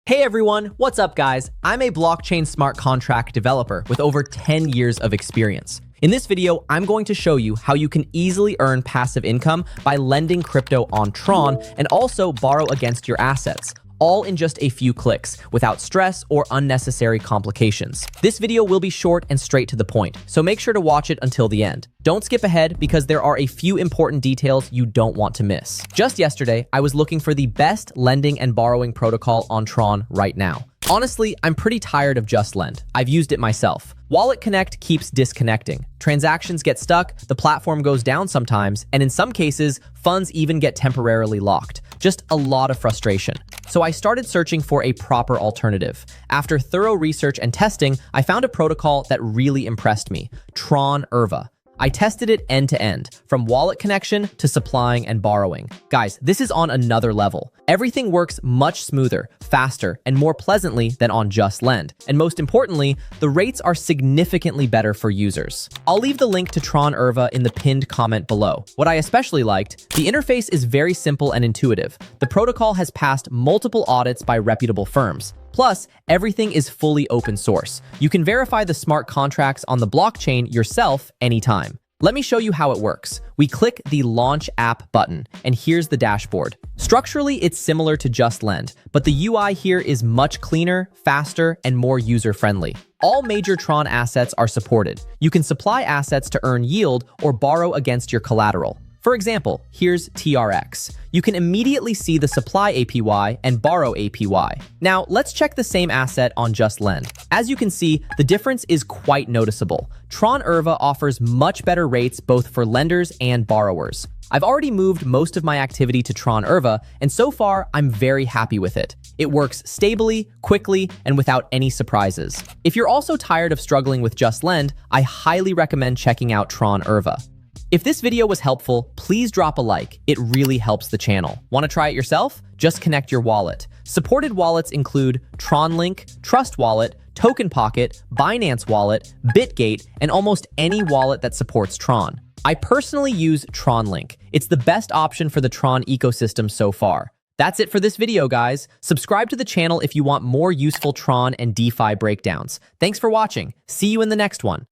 Hey everyone, what's up guys? I'm a blockchain smart contract developer with over 10 years of experience. In this video, I'm going to show you how you can easily earn passive income by lending crypto on Tron and also borrow against your assets, all in just a few clicks, without stress or unnecessary complications. This video will be short and straight to the point, so make sure to watch it until the end. Don't skip ahead because there are a few important details you don't want to miss. Just yesterday, I was looking for the best lending and borrowing protocol on Tron right now. Honestly, I'm pretty tired of JustLend. I've used it myself. Wallet Connect keeps disconnecting. Transactions get stuck, the platform goes down sometimes, and in some cases, funds even get temporarily locked. Just a lot of frustration. So I started searching for a proper alternative. After thorough research and testing, I found a protocol that really impressed me, Tronerva. I tested it end to end, from wallet connection to supplying and borrowing. Guys, this is on another level. Everything works much smoother, faster, and more pleasantly than on JustLend. And most importantly, the rates are significantly better for users. I'll leave the link to Tronerva in the pinned comment below. What I especially liked, the interface is very simple and intuitive. The protocol has passed multiple audits by reputable firms. Plus, everything is fully open source. You can verify the smart contracts on the blockchain yourself anytime. Let me show you how it works. We click the Launch App button, and here's the dashboard. Structurally, it's similar to JustLend, but the UI here is much cleaner, faster, and more user-friendly. All major Tron assets are supported. You can supply assets to earn yield or borrow against your collateral. For example, here's TRX. You can immediately see the supply APY and borrow APY. Now, let's check the same asset on JustLend. As you can see, the difference is quite noticeable. Tronerva offers much better rates both for lenders and borrowers. I've already moved most of my activity to Tronerva, and so far, I'm very happy with it. It works stably, quickly, and without any surprises. If you're also tired of struggling with JustLend, I highly recommend checking out Tronerva. If this video was helpful, please drop a like. It really helps the channel. Want to try it yourself? Just connect your wallet. Supported wallets include TronLink, Trust Wallet, Token Pocket, Binance Wallet, Bitgate, and almost any wallet that supports Tron. I personally use TronLink. It's the best option for the Tron ecosystem so far. That's it for this video, guys. Subscribe to the channel if you want more useful Tron and DeFi breakdowns. Thanks for watching. See you in the next one.